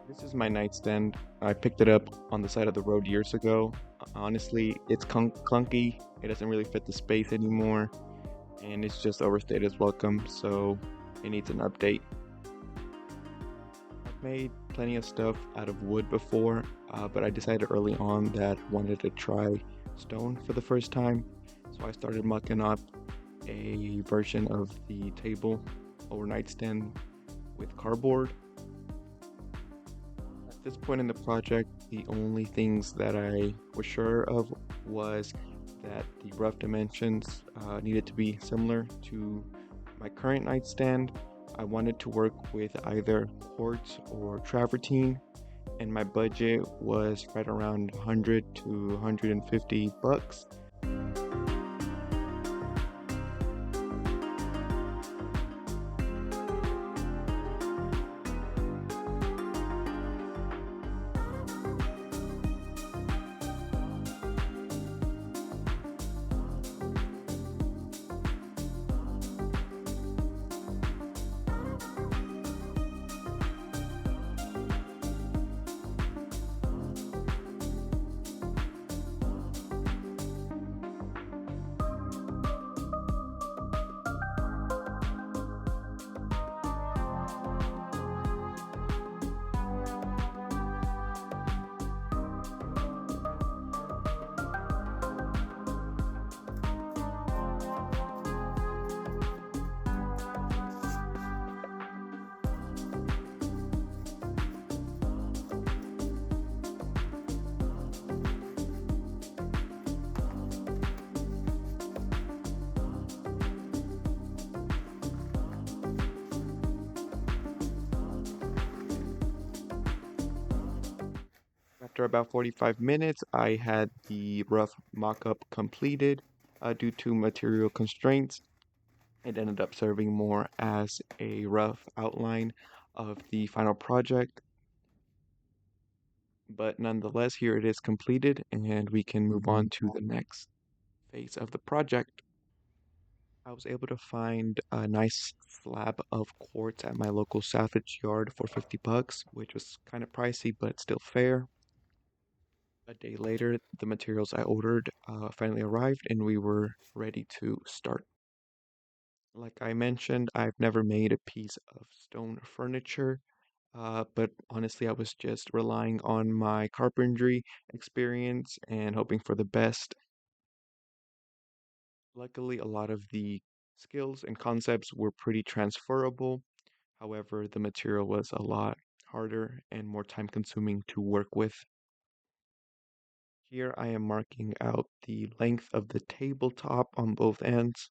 This is my nightstand. I picked it up on the side of the road years ago. Honestly, it's clunky. It doesn't really fit the space anymore, and it's just overstayed its welcome, so it needs an update. I've made plenty of stuff out of wood before, but I decided early on that I wanted to try stone for the first time, so I started mucking up a version of the table over nightstand with cardboard. At this point in the project, the only things that I was sure of was that the rough dimensions needed to be similar to my current nightstand. I wanted to work with either quartz or travertine, and my budget was right around 100 to 150 bucks. After about 45 minutes, I had the rough mock-up completed. Due to material constraints, it ended up serving more as a rough outline of the final project. But nonetheless, here it is completed, and we can move on to the next phase of the project. I was able to find a nice slab of quartz at my local salvage yard for 50 bucks, which was kind of pricey, but still fair. A day later, the materials I ordered finally arrived and we were ready to start. Like I mentioned, I've never made a piece of stone furniture, but honestly, I was just relying on my carpentry experience and hoping for the best. Luckily, a lot of the skills and concepts were pretty transferable. However, the material was a lot harder and more time consuming to work with. Here I am marking out the length of the tabletop on both ends.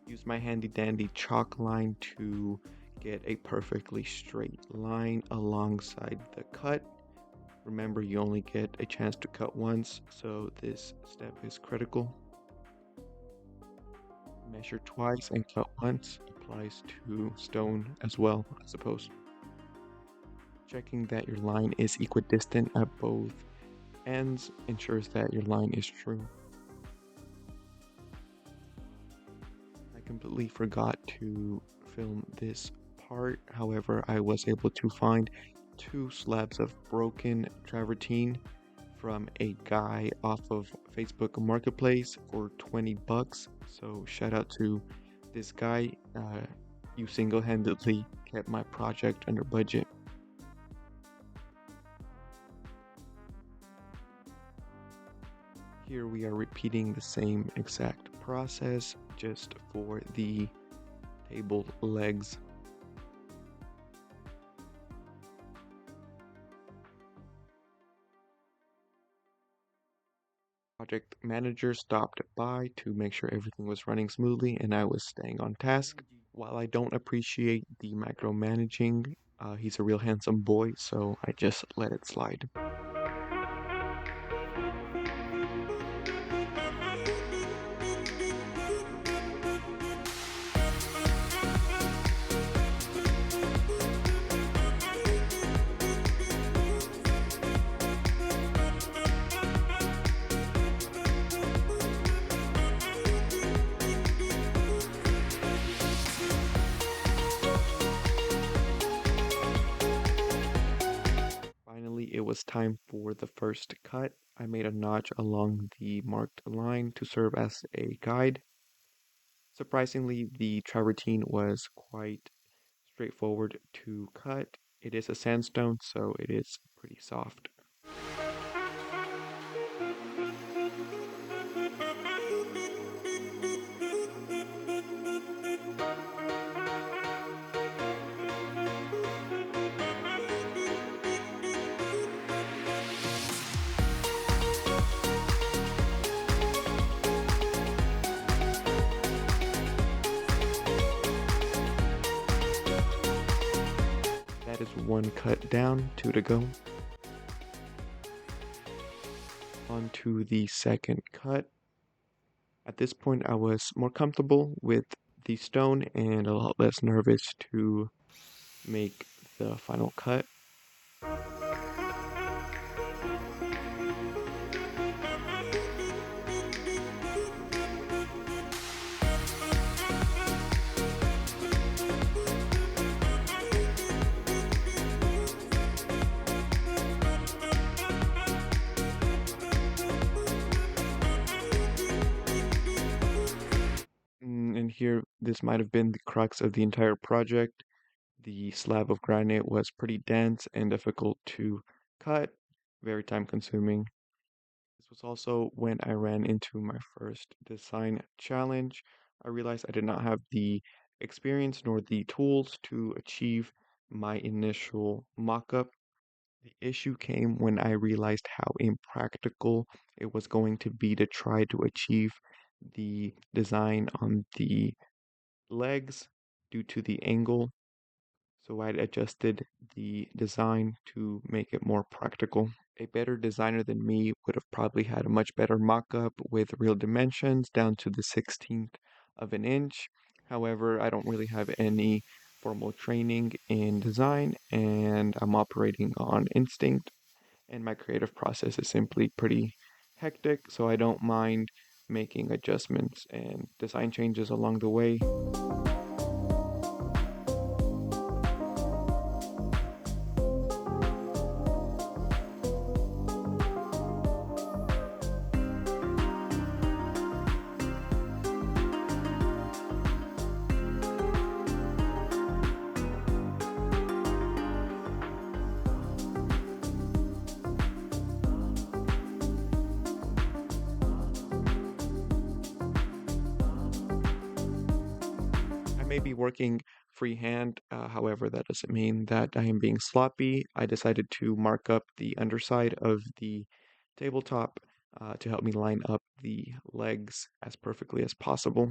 Use my handy dandy chalk line to get a perfectly straight line alongside the cut. Remember, you only get a chance to cut once, so this step is critical. Measure twice and cut once applies to stone as well, I suppose. Checking that your line is equidistant at both ends ensures that your line is true. I completely forgot to film this part, however, I was able to find two slabs of broken travertine from a guy off of Facebook Marketplace for 20 bucks. So shout out to this guy. You single-handedly kept my project under budget. Here we are repeating the same exact process just for the table legs. Project manager stopped by to make sure everything was running smoothly and I was staying on task. While I don't appreciate the micromanaging, he's a real handsome boy, so I just let it slide. was time for the first cut. I made a notch along the marked line to serve as a guide. Surprisingly, the travertine was quite straightforward to cut. It is a sandstone, so it is pretty soft. That is one cut down, two to go. On to the second cut. At this point, I was more comfortable with the stone and a lot less nervous to make the final cut. And here, this might have been the crux of the entire project. The slab of granite was pretty dense and difficult to cut, very time consuming. This was also when I ran into my first design challenge. I realized I did not have the experience nor the tools to achieve my initial mock-up. The issue came when I realized how impractical it was going to be to try to achieve the design on the legs due to the angle. So I adjusted the design to make it more practical. A better designer than me would have probably had a much better mock-up with real dimensions down to the 16th of an inch. However, I don't really have any formal training in design and I'm operating on instinct and my creative process is simply pretty hectic, so I don't mind making adjustments and design changes along the way. I may be working freehand, however, that doesn't mean that I am being sloppy. I decided to mark up the underside of the tabletop to help me line up the legs as perfectly as possible.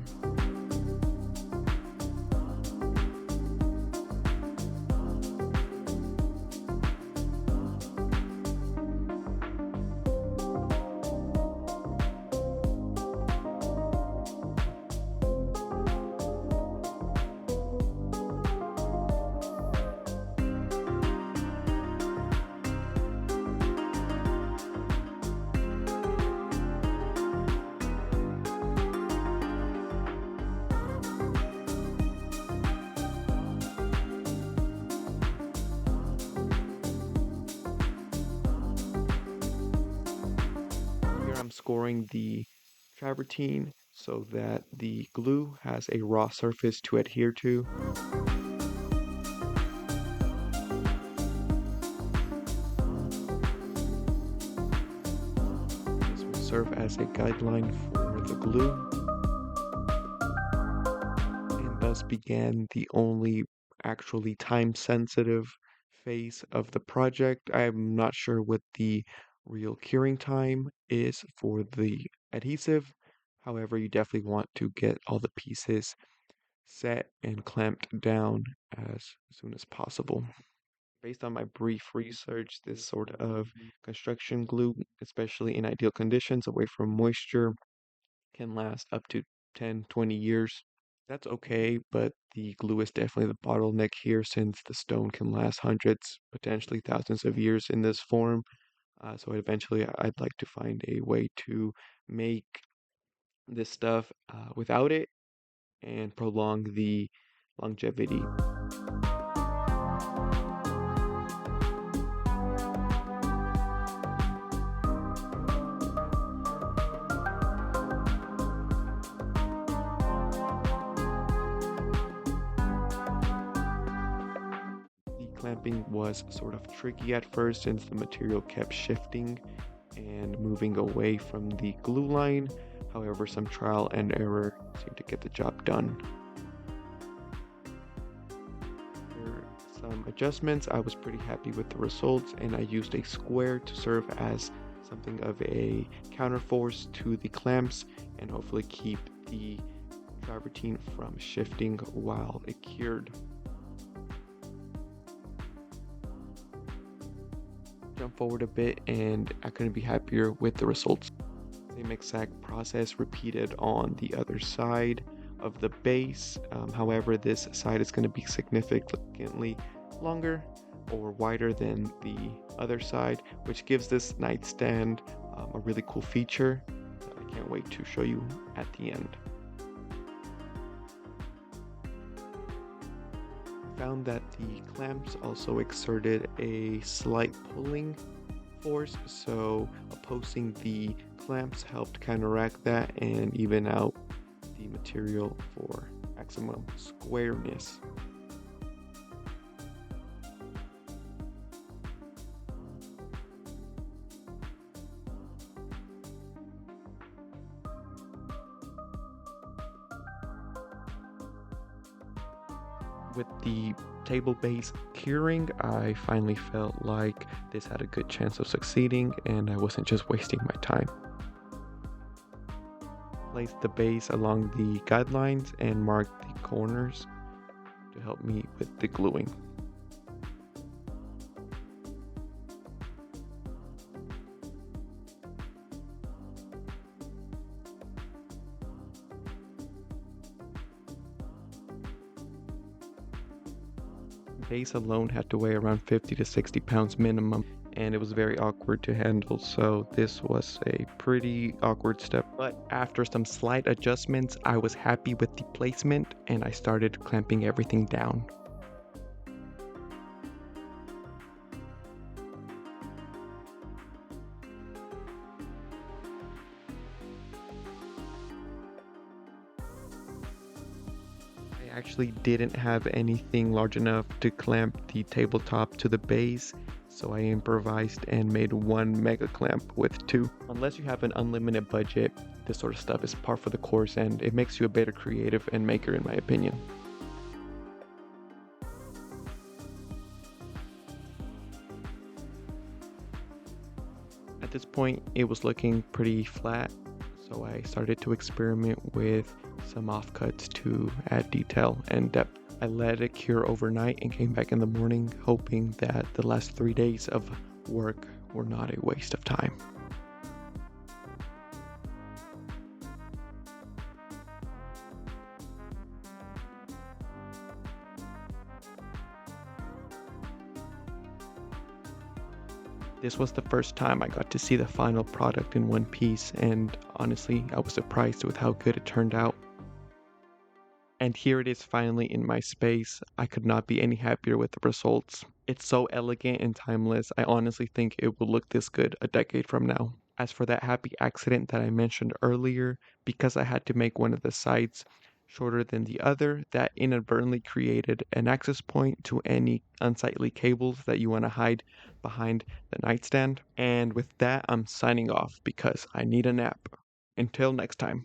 Here I'm scoring the travertine so that the glue has a raw surface to adhere to. This will serve as a guideline for the glue and thus began the only actually time-sensitive phase of the project. I'm not sure what the real curing time is for the adhesive. However, you definitely want to get all the pieces set and clamped down as soon as possible. Based on my brief research, this sort of construction glue, especially in ideal conditions away from moisture, can last up to 10, 20 years. That's okay, but the glue is definitely the bottleneck here since the stone can last hundreds, potentially thousands of years in this form. So eventually, I'd like to find a way to make this stuff without it and prolong the longevity. Clamping was sort of tricky at first since the material kept shifting and moving away from the glue line. However, some trial and error seemed to get the job done. After some adjustments, I was pretty happy with the results, and I used a square to serve as something of a counterforce to the clamps and hopefully keep the travertine from shifting while it cured. Jump forward a bit, and I couldn't be happier with the results. Same exact process repeated on the other side of the base. However, this side is going to be significantly longer or wider than the other side, which gives this nightstand a really cool feature that I can't wait to show you at the end. Found that the clamps also exerted a slight pulling force, so opposing the clamps helped counteract that and even out the material for maximum squareness. With the table base curing, I finally felt like this had a good chance of succeeding and I wasn't just wasting my time. Placed the base along the guidelines and marked the corners to help me with the gluing. Base alone had to weigh around 50 to 60 pounds minimum, and it was very awkward to handle, so this was a pretty awkward step. But after some slight adjustments, I was happy with the placement and I started clamping everything down. I actually didn't have anything large enough to clamp the tabletop to the base, so I improvised and made one mega clamp with two. Unless you have an unlimited budget, this sort of stuff is par for the course and it makes you a better creative and maker in my opinion. At this point, it was looking pretty flat, so I started to experiment with some offcuts to add detail and depth. I let it cure overnight and came back in the morning, hoping that the last 3 days of work were not a waste of time. This was the first time I got to see the final product in one piece, and honestly, I was surprised with how good it turned out. And here it is finally in my space. I could not be any happier with the results. It's so elegant and timeless. I honestly think it will look this good a decade from now. As for that happy accident that I mentioned earlier, because I had to make one of the sides shorter than the other, that inadvertently created an access point to any unsightly cables that you want to hide behind the nightstand. And with that, I'm signing off because I need a nap. Until next time.